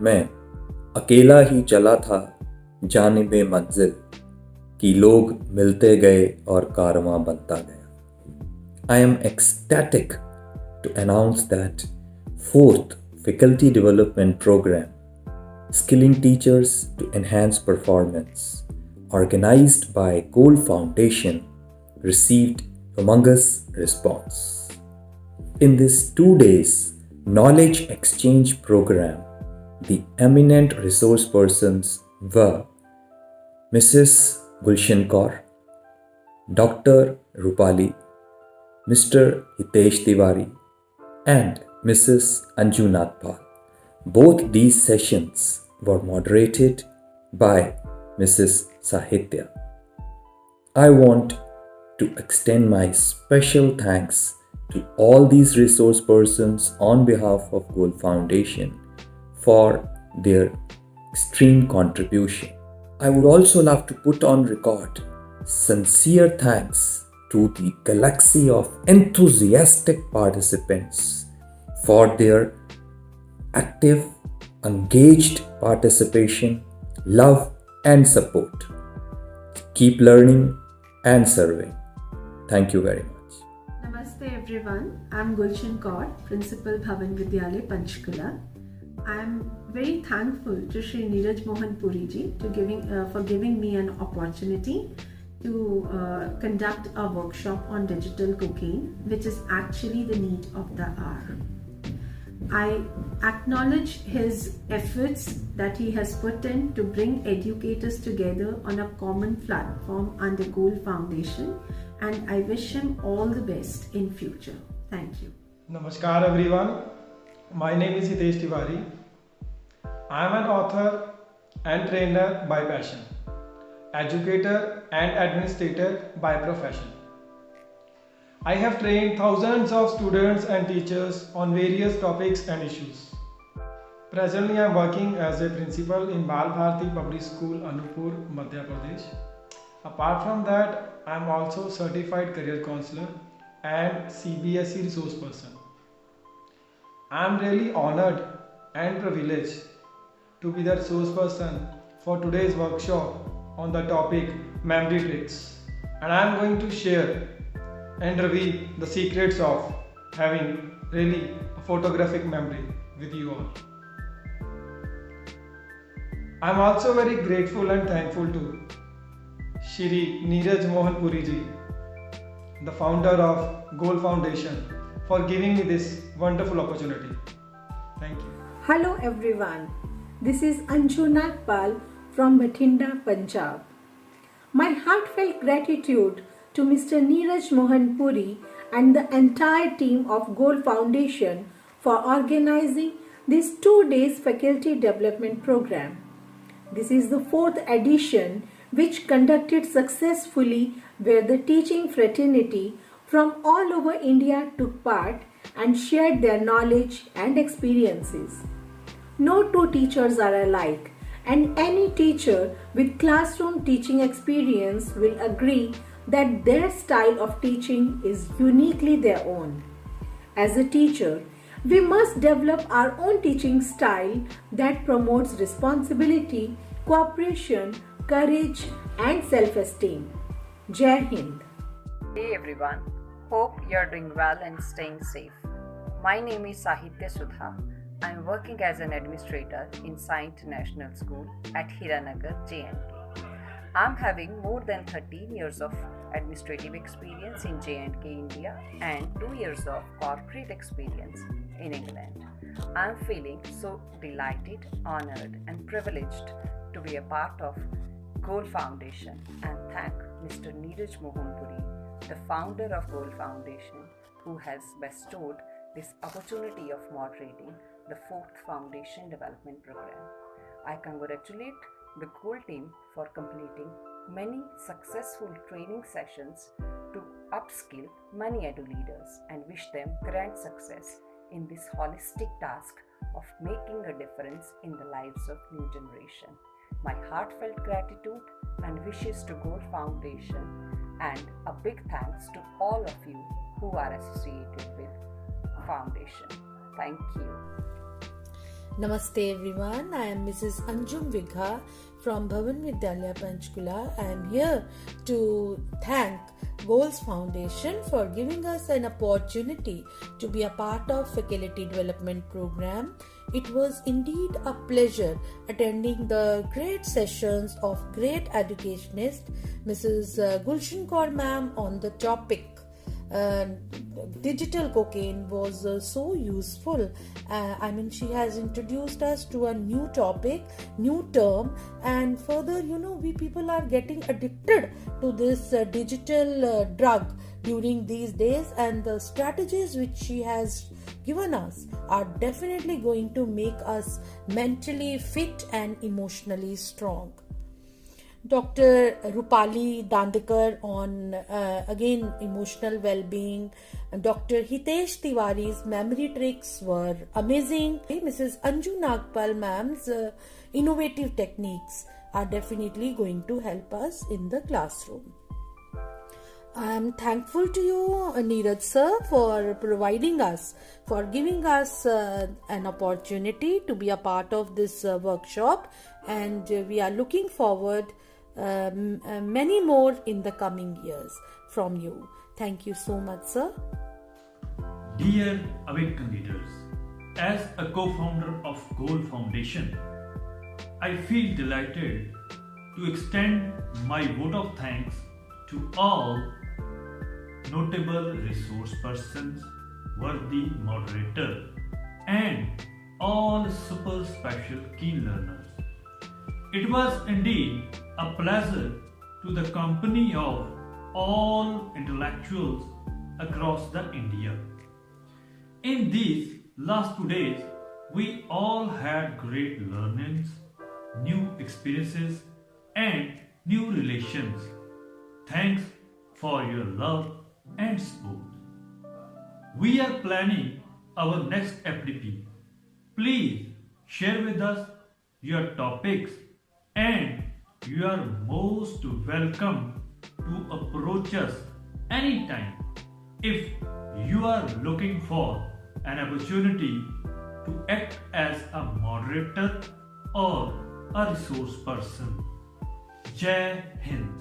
मैं अकेला ही चला था जानिबे मंजिल कि लोग मिलते गए और कारवां बनता गया। I am ecstatic to announce that fourth faculty development program, skilling teachers to enhance performance, organized by Gold Foundation, received humongous response. In this 2 days knowledge exchange program, the eminent resource persons were Mrs. Gulshan Kaur, Dr. Rupali, Mr. Hitesh Tiwari, and Mrs. Anju Nathpal. Both these sessions were moderated by Mrs. Sahitya. I want to extend my special thanks to all these resource persons on behalf of Gold Foundation for their extreme contribution. I would also love to put on record sincere thanks to the galaxy of enthusiastic participants for their active, engaged participation, love, and support. Keep learning and serving. Thank you very much. Namaste everyone. I'm Gulshan Kaur, Principal Bhavan Vidyalaya Panchkula. I'm very thankful to Shri Neeraj Mohan Puri ji for giving me an opportunity to conduct a workshop on digital cooking, which is actually the need of the hour. I acknowledge his efforts that he has put in to bring educators together on a common platform under Gold Foundation, and I wish him all the best in future. Thank you. Namaskar everyone. My name is Hitesh Tiwari. I am an author and trainer by passion, educator and administrator by profession. I have trained thousands of students and teachers on various topics and issues. Presently, I am working as a principal in Bal Bharati Public School, Anupur, Madhya Pradesh. Apart from that, I am also certified career counselor and CBSE resource person. I am really honored and privileged to be the resource person for today's workshop on the topic memory tricks, and I am going to share and reveal the secrets of having really a photographic memory with you all. I am also very grateful and thankful to Shri Neeraj Mohan Puri ji, the founder of Gold Foundation, for giving me this wonderful opportunity. Thank you. Hello everyone, this is Anju Nathpal from Bathinda, Punjab. My heartfelt gratitude to Mr. Neeraj Mohan Puri and the entire team of Gold Foundation for organizing this 2 days faculty development program. This is the 4th edition, which conducted successfully, where the teaching fraternity from all over India took part and shared their knowledge and experiences. No two teachers are alike, and any teacher with classroom teaching experience will agree that their style of teaching is uniquely their own. As a teacher, we must develop our own teaching style that promotes responsibility, cooperation, courage, and self-esteem. Jai Hind. Hey everyone, hope you're doing well and staying safe. My name is Sahitya Sudha. I am working as an administrator in Sai International School at Hiranagar, J&K. I am having more than 13 years of administrative experience in J&K, India, and 2 years of corporate experience in England. I am feeling so delighted, honored, and privileged to be a part of Gold Foundation, and thank Mr. Neeraj Mohan Puri, the founder of Gold Foundation, who has bestowed this opportunity of moderating the 4th Foundation Development Program. I congratulate the Gold team for completing many successful training sessions to upskill many edu leaders and wish them grand success in this holistic task of making a difference in the lives of new generation. My heartfelt gratitude and wishes to Gold Foundation, and a big thanks to all of you who are associated with Foundation. Thank you. Namaste everyone, I am Mrs. Anjum Vigha from Bhavan Vidyalaya Panchkula. I am here to thank Goals Foundation for giving us an opportunity to be a part of faculty development program. It was indeed a pleasure attending the great sessions of great educationist Mrs. Gulshan Kaur ma'am on the topic digital cocaine was so useful. She has introduced us to a new topic, new term, and further, we people are getting addicted to this digital drug during these days, and the strategies which she has given us are definitely going to make us mentally fit and emotionally strong. Dr. Rupali Dandekar on again emotional well-being. Dr. Hitesh Tiwari's memory tricks were amazing. Mrs. Anju Nagpal ma'am's innovative techniques are definitely going to help us in the classroom. I am thankful to you, Neeraj sir, for giving us an opportunity to be a part of this workshop, and we are looking forward many more in the coming years from you. Thank you so much, sir. Dear Awaken leaders, as a co-founder of Goal Foundation, I feel delighted to extend my vote of thanks to all notable resource persons, worthy moderator, and all super special keen learners. It was indeed a pleasure to the company of all intellectuals across the India. In these last 2 days, we all had great learnings, new experiences, and new relations. Thanks for your love and support. We are planning our next FDP. Please share with us your topics, and you are most welcome to approach us anytime if you are looking for an opportunity to act as a moderator or a resource person. Jai Hind.